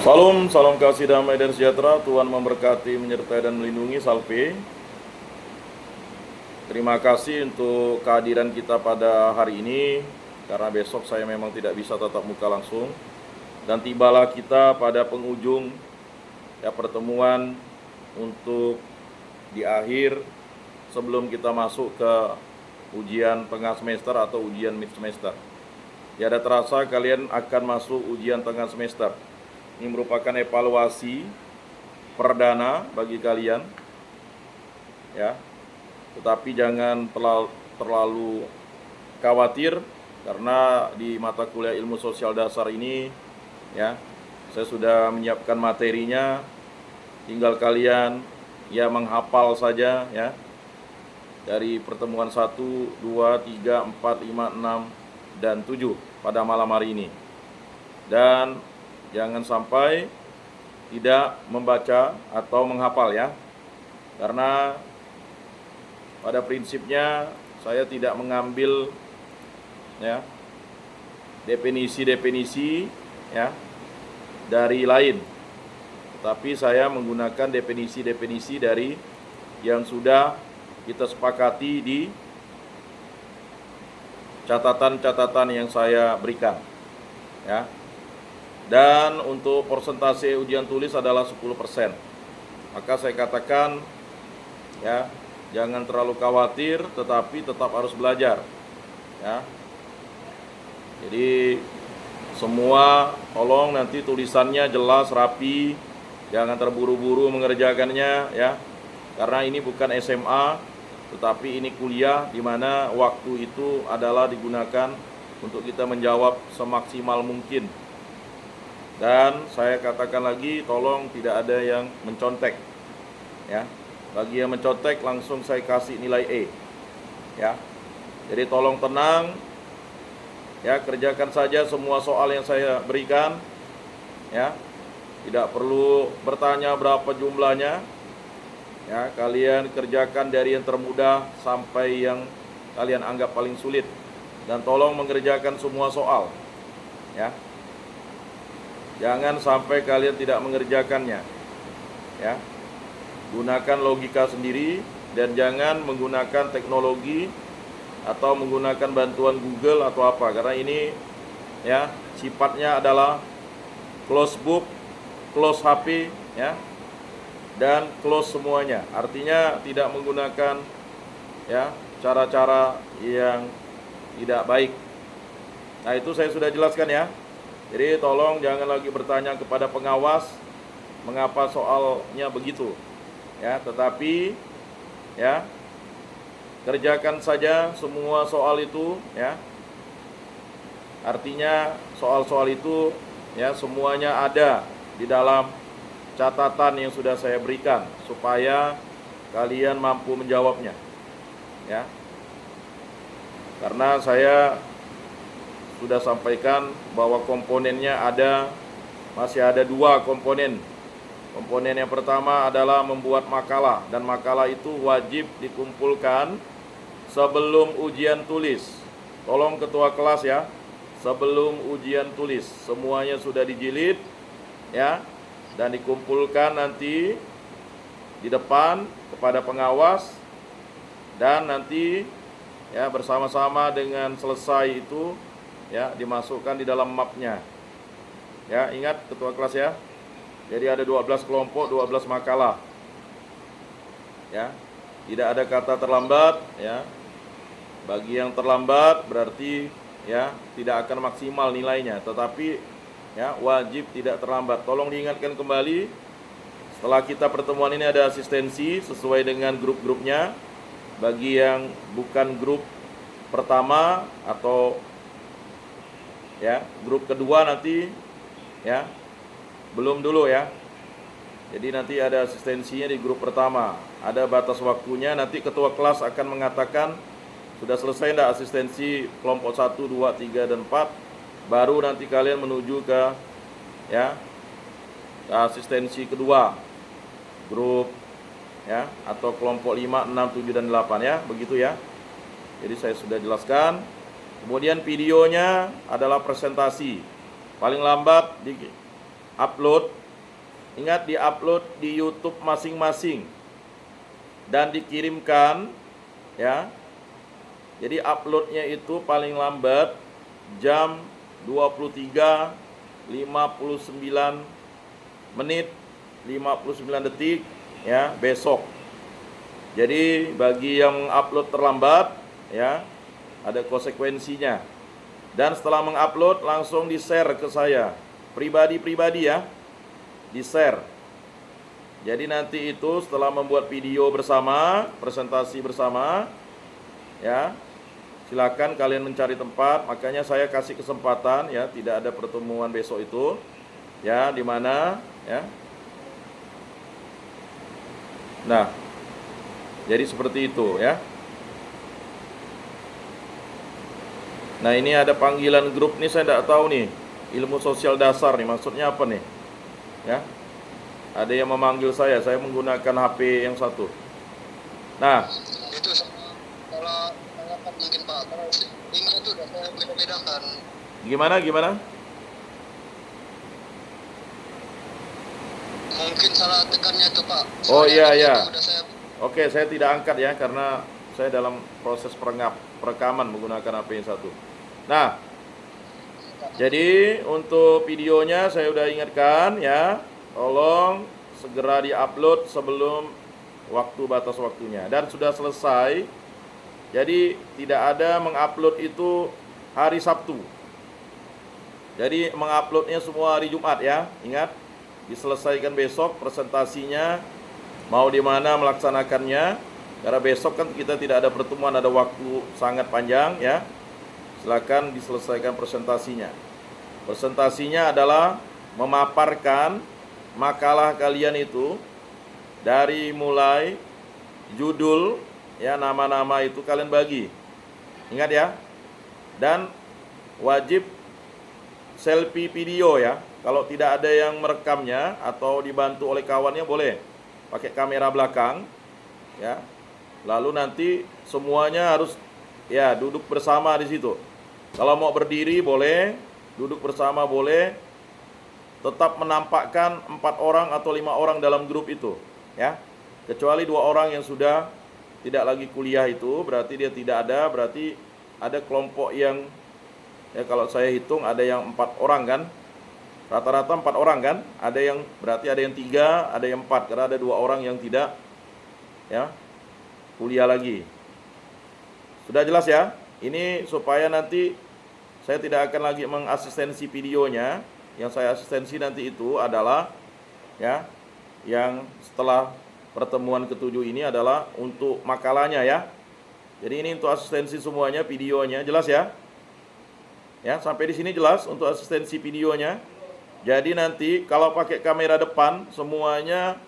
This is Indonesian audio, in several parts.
Salam, salam kasih damai dan sejahtera. Tuhan memberkati, menyertai dan melindungi. Salve. Terima kasih untuk kehadiran kita pada hari ini, karena besok saya memang tidak bisa tatap muka langsung. Dan tibalah kita pada penghujung pertemuan untuk di akhir sebelum kita masuk ke ujian tengah semester atau ujian mid semester. Tiada terasa kalian akan masuk ujian tengah semester. Ini merupakan evaluasi perdana bagi kalian, ya. Tetapi jangan terlalu khawatir, karena di mata kuliah ilmu sosial dasar ini, ya, saya sudah menyiapkan materinya. Tinggal kalian menghafal saja, ya, dari pertemuan 1, 2, 3, 4, 5, 6, dan 7 pada malam hari ini. Dan jangan sampai tidak membaca atau menghafal, ya. Karena pada prinsipnya saya tidak mengambil definisi-definisi dari lain. Tetapi saya menggunakan definisi-definisi dari yang sudah kita sepakati di catatan-catatan yang saya berikan, ya. Dan untuk persentase ujian tulis adalah 10%. Maka saya katakan, ya, jangan terlalu khawatir, tetapi tetap harus belajar, ya. Jadi semua tolong nanti tulisannya jelas, rapi, jangan terburu-buru mengerjakannya, ya. Karena ini bukan SMA, tetapi ini kuliah, di mana waktu itu adalah digunakan untuk kita menjawab semaksimal mungkin. Dan saya katakan lagi, tolong tidak ada yang mencontek, ya. Bagi yang mencontek langsung saya kasih nilai E, ya. Jadi tolong tenang, ya, kerjakan saja semua soal yang saya berikan, ya. Tidak perlu bertanya berapa jumlahnya, ya. Kalian kerjakan dari yang termudah sampai yang kalian anggap paling sulit, dan tolong mengerjakan semua soal, ya. Jangan sampai kalian tidak mengerjakannya, ya. Gunakan logika sendiri dan jangan menggunakan teknologi atau menggunakan bantuan Google atau apa, karena ini, ya, sifatnya adalah close book, close HP, ya, dan close semuanya. Artinya tidak menggunakan, ya, cara-cara yang tidak baik. Nah, itu saya sudah jelaskan, ya. Jadi tolong jangan lagi bertanya kepada pengawas mengapa soalnya begitu, ya. Tetapi, ya, kerjakan saja semua soal itu, ya. Artinya soal-soal itu, ya, semuanya ada di dalam catatan yang sudah saya berikan supaya kalian mampu menjawabnya, ya. Karena saya sudah sampaikan bahwa komponennya masih ada 2 komponen. Komponen yang pertama adalah membuat makalah, dan makalah itu wajib dikumpulkan sebelum ujian tulis. Tolong ketua kelas, ya, sebelum ujian tulis semuanya sudah dijilid, ya, dan dikumpulkan nanti di depan kepada pengawas, dan nanti, ya, bersama-sama dengan selesai itu, ya, dimasukkan di dalam mapnya, ya. Ingat ketua kelas, ya. Jadi ada 12 kelompok, 12 makalah, ya. Tidak ada kata terlambat, ya. Bagi yang terlambat berarti, ya, tidak akan maksimal nilainya. Tetapi, ya, wajib tidak terlambat. Tolong diingatkan kembali, setelah kita pertemuan ini ada asistensi sesuai dengan grup-grupnya. Bagi yang bukan grup pertama atau, ya, grup kedua nanti, ya, belum dulu, ya. Jadi nanti ada asistensinya di grup pertama. Ada batas waktunya, nanti ketua kelas akan mengatakan sudah selesai enggak asistensi kelompok 1, 2, 3, dan 4. Baru nanti kalian menuju ke, ya, ke asistensi kedua, grup, ya, atau kelompok 5, 6, 7, dan 8, ya. Begitu, ya. Jadi saya sudah jelaskan. Kemudian videonya adalah presentasi. Paling lambat upload, ingat di-upload di YouTube masing-masing dan dikirimkan ya. Jadi uploadnya itu paling lambat jam 23.59 menit 59 detik ya besok. Jadi bagi yang upload terlambat ya ada konsekuensinya. Dan setelah mengupload langsung di-share ke saya pribadi-pribadi ya, di-share. Jadi nanti itu setelah membuat video bersama, presentasi bersama ya, silakan kalian mencari tempat. Makanya saya kasih kesempatan ya, tidak ada pertemuan besok itu ya, di mana ya. Nah, jadi seperti itu ya. Nah, ini ada panggilan grup nih, saya tidak tahu nih. Ilmu sosial dasar nih, maksudnya apa nih? Ya. Ada yang memanggil saya menggunakan HP yang satu. Nah, itu salah mungkin Pak, kalau linknya itu udah saya beda-bedakan. Gimana? Mungkin salah tekannya tuh Pak. Oh Soalnya iya. udah saya... Oke, saya tidak angkat ya karena saya dalam proses perekaman menggunakan HP yang satu. Nah, jadi untuk videonya saya udah ingatkan ya, tolong segera di-upload sebelum batas waktunya. Dan sudah selesai. Jadi tidak ada mengupload itu hari Sabtu. Jadi menguploadnya semua hari Jumat ya. Ingat, diselesaikan besok presentasinya, mau di mana melaksanakannya. Karena besok kan kita tidak ada pertemuan, ada waktu sangat panjang ya. Silakan diselesaikan presentasinya. Presentasinya adalah memaparkan makalah kalian itu dari mulai judul ya, nama-nama itu kalian bagi. Ingat ya. Dan wajib selfie video ya. Kalau tidak ada yang merekamnya atau dibantu oleh kawannya boleh pakai kamera belakang ya. Lalu nanti semuanya harus ya duduk bersama di situ. Kalau mau berdiri boleh, duduk bersama boleh. Tetap menampakkan 4 orang atau 5 orang dalam grup itu ya. Kecuali 2 orang yang sudah tidak lagi kuliah itu, berarti dia tidak ada, berarti ada kelompok yang ya, kalau saya hitung ada yang 4 orang kan. Rata-rata 4 orang kan. Ada yang berarti ada yang 3, ada yang 4 karena ada 2 orang yang tidak ya kuliah lagi. Sudah jelas ya? Ini supaya nanti saya tidak akan lagi mengasistensi videonya. Yang saya asistensi nanti itu adalah ya, yang setelah pertemuan ke-7 ini adalah untuk makalahnya ya. Jadi ini untuk asistensi semuanya, videonya jelas ya? Ya, sampai di sini jelas untuk asistensi videonya. Jadi nanti kalau pakai kamera depan semuanya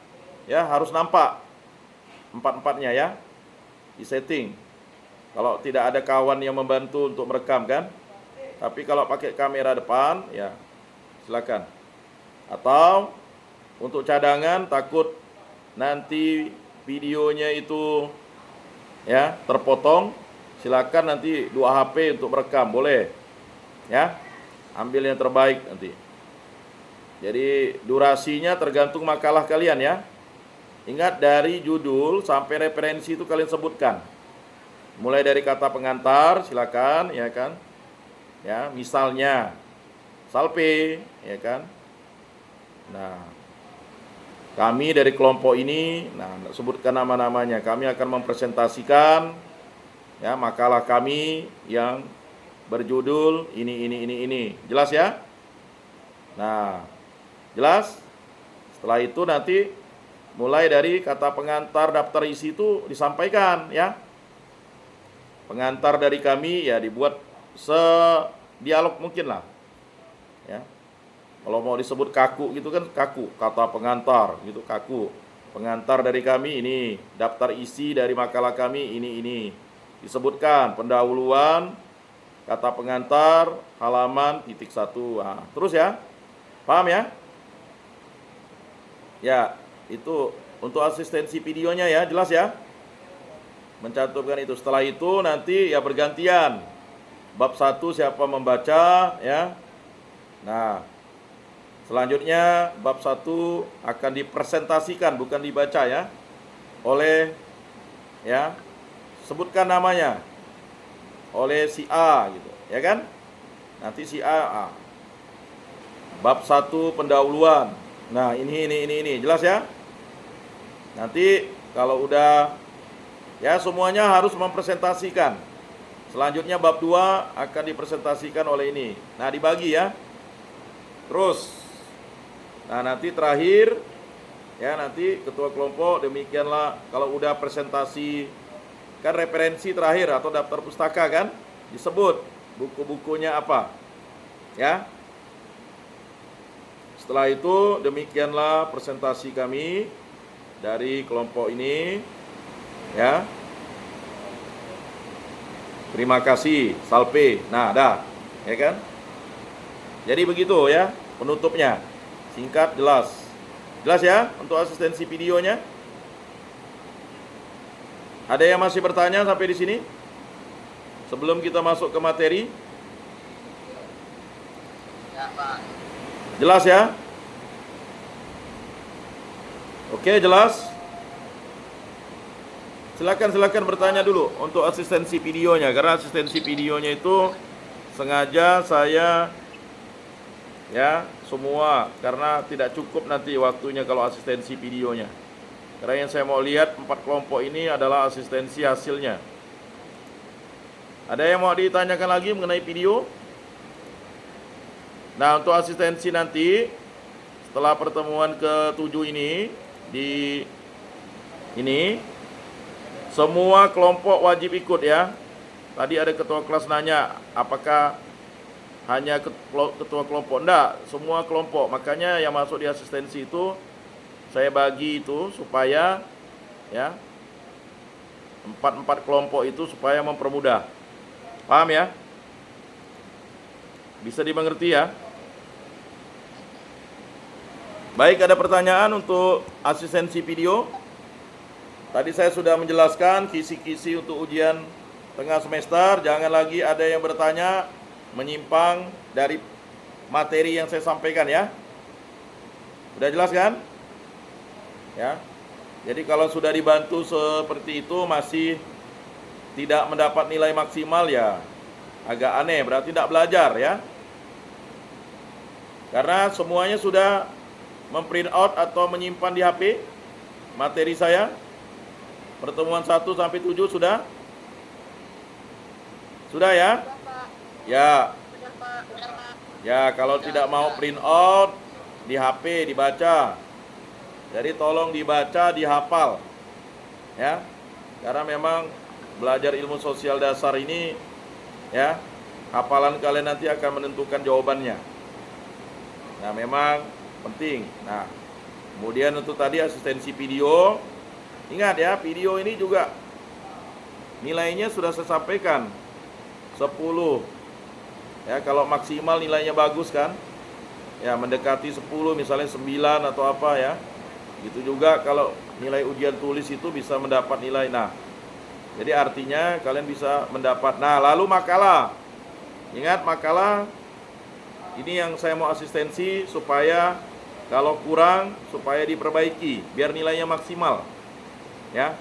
ya harus nampak 4-4-nya ya. Di setting. Kalau tidak ada kawan yang membantu untuk merekam kan. Tapi kalau pakai kamera depan ya silakan. Atau untuk cadangan takut nanti videonya itu ya terpotong, silakan nanti 2 HP untuk merekam boleh. Ya. Ambil yang terbaik nanti. Jadi durasinya tergantung makalah kalian ya. Ingat dari judul sampai referensi itu kalian sebutkan. Mulai dari kata pengantar silakan ya kan. Ya, misalnya salpe ya kan. Nah, kami dari kelompok ini, nah sebutkan nama-namanya. Kami akan mempresentasikan ya makalah kami yang berjudul ini. Jelas ya? Nah, jelas? Setelah itu nanti mulai dari kata pengantar daftar isi itu disampaikan ya. Pengantar dari kami ya dibuat sedialog mungkin lah. Ya. Kalau mau disebut kaku gitu kan kaku, kata pengantar gitu kaku. Pengantar dari kami ini, daftar isi dari makalah kami ini. Disebutkan pendahuluan, kata pengantar, halaman, titik 1. Nah, terus ya. Paham ya? Ya, itu untuk asistensi videonya ya, jelas ya? Mencantumkan itu. Setelah itu nanti ya bergantian. Bab 1 siapa membaca ya. Nah, Selanjutnya bab 1 akan dipresentasikan, bukan dibaca ya, oleh ya, sebutkan namanya, oleh si A gitu, ya kan? Nanti si A. Bab 1 pendahuluan. Nah, ini jelas ya? Nanti kalau udah ya semuanya harus mempresentasikan. Selanjutnya bab 2 akan dipresentasikan oleh ini. Nah, dibagi ya. Terus nah, nanti terakhir ya, nanti ketua kelompok demikianlah kalau udah presentasi kan referensi terakhir atau daftar pustaka kan disebut buku-bukunya apa. Ya. Setelah itu demikianlah presentasi kami dari kelompok ini ya. Terima kasih, salpe. Nah, dah, ya kan? Jadi begitu ya penutupnya. Singkat, jelas. Jelas ya untuk asistensi videonya? Ada yang masih bertanya sampai di sini? Sebelum kita masuk ke materi? Ya, Pak. Jelas ya? Oke, jelas? Silakan bertanya dulu untuk asistensi videonya, karena asistensi videonya itu sengaja saya ya semua, karena tidak cukup nanti waktunya kalau asistensi videonya. Karena yang saya mau lihat 4 kelompok ini adalah asistensi hasilnya. Ada yang mau ditanyakan lagi mengenai video? Nah, untuk asistensi nanti setelah pertemuan ke-7 ini semua kelompok wajib ikut ya. Tadi ada ketua kelas nanya apakah hanya ketua kelompok. Enggak, semua kelompok. Makanya yang masuk di asistensi itu saya bagi itu supaya ya 4 kelompok itu supaya mempermudah. Paham ya? Bisa dimengerti ya? Baik, ada pertanyaan untuk asistensi video? Tadi saya sudah menjelaskan kisi-kisi untuk ujian tengah semester. Jangan lagi ada yang bertanya menyimpang dari materi yang saya sampaikan ya. Sudah jelas kan? Ya. Jadi kalau sudah dibantu seperti itu masih tidak mendapat nilai maksimal ya agak aneh, berarti tidak belajar ya. Karena semuanya sudah memprint out atau menyimpan di HP materi saya. Pertemuan 1 sampai 7 sudah? Sudah ya? Ya. Ya, kalau tidak mau print out di HP dibaca. Jadi tolong dibaca, dihafal. Ya. Karena memang belajar ilmu sosial dasar ini ya, hafalan kalian nanti akan menentukan jawabannya. Nah, memang penting. Nah, kemudian untuk tadi asistensi video, ingat ya, video ini juga nilainya sudah saya sampaikan 10. Ya, kalau maksimal nilainya bagus kan? Ya, mendekati 10, misalnya 9 atau apa ya. Gitu juga kalau nilai ujian tulis itu bisa mendapat nilai. Nah, jadi artinya kalian bisa mendapat. Nah, lalu makalah. Ingat makalah ini yang saya mau asistensi supaya kalau kurang supaya diperbaiki biar nilainya maksimal. Ya.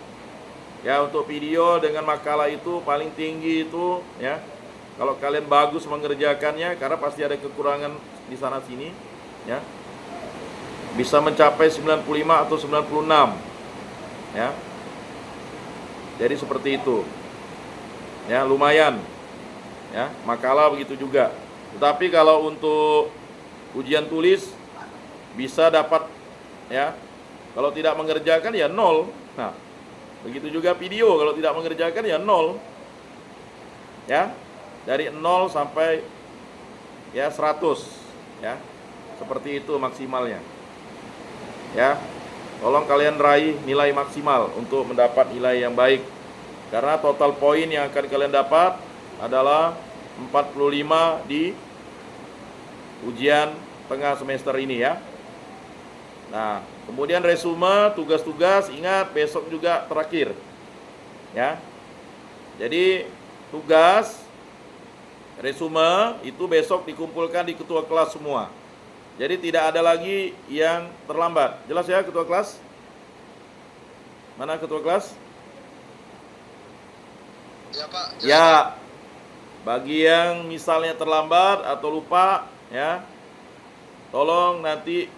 Ya, untuk video dengan makalah itu paling tinggi itu ya. Kalau kalian bagus mengerjakannya, karena pasti ada kekurangan di sana sini ya. Bisa mencapai 95 atau 96. Ya. Jadi seperti itu. Ya, lumayan. Ya, makalah begitu juga. Tetapi kalau untuk ujian tulis bisa dapat ya. Kalau tidak mengerjakan ya 0. Nah, begitu juga video kalau tidak mengerjakan ya 0. Ya. Dari 0 sampai ya 100 ya. Seperti itu maksimalnya. Ya. Tolong kalian raih nilai maksimal untuk mendapat nilai yang baik. Karena total poin yang akan kalian dapat adalah 45 di ujian tengah semester ini ya. Nah, kemudian resume, tugas-tugas, ingat besok juga terakhir. Ya. Jadi tugas resume itu besok dikumpulkan di ketua kelas semua. Jadi tidak ada lagi yang terlambat. Jelas ya ketua kelas? Mana ketua kelas? Ya Pak. Jelas, Pak. Ya. Bagi yang misalnya terlambat atau lupa ya, tolong nanti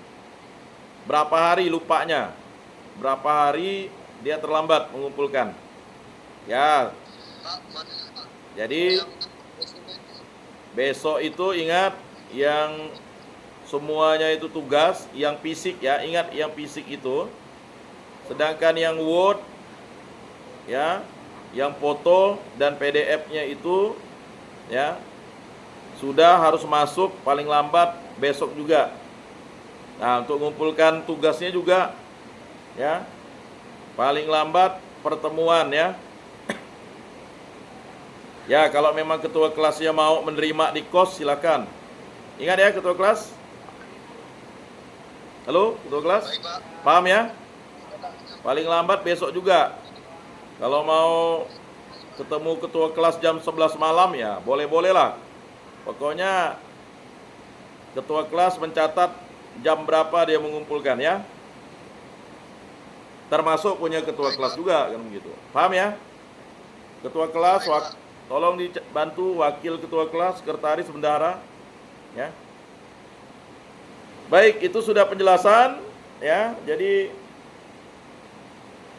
berapa hari lupanya, berapa hari dia terlambat mengumpulkan. Ya. Pak, mana Pak? Jadi Yang SMS. besok itu ingat yang semuanya itu tugas, yang fisik ya, ingat yang fisik itu. Sedangkan yang Word ya, yang foto dan PDF-nya itu ya sudah harus masuk paling lambat besok juga. Nah, untuk mengumpulkan tugasnya juga ya paling lambat pertemuan ya. Ya, kalau memang ketua kelasnya mau menerima di kos silakan. Ingat ya ketua kelas. Halo, ketua kelas? Baik Pak. Paham ya? Paling lambat besok juga. Kalau mau ketemu ketua kelas jam 11 malam ya boleh-boleh lah. Pokoknya ketua kelas mencatat jam berapa dia mengumpulkan ya. Termasuk punya ketua kelas juga kan begitu. Paham ya? Ketua kelas tolong dibantu wakil ketua kelas, sekretaris, bendahara ya. Baik, itu sudah penjelasan ya. Jadi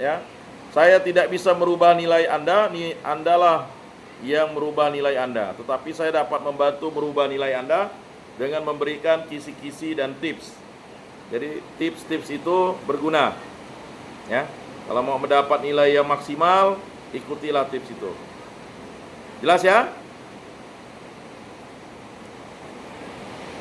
ya, saya tidak bisa merubah nilai Anda, Andalah yang merubah nilai Anda. Tetapi saya dapat membantu merubah nilai Anda dengan memberikan kisi-kisi dan tips. Jadi tips-tips itu berguna. Ya, kalau mau mendapat nilai yang maksimal, ikutilah tips itu. Jelas ya?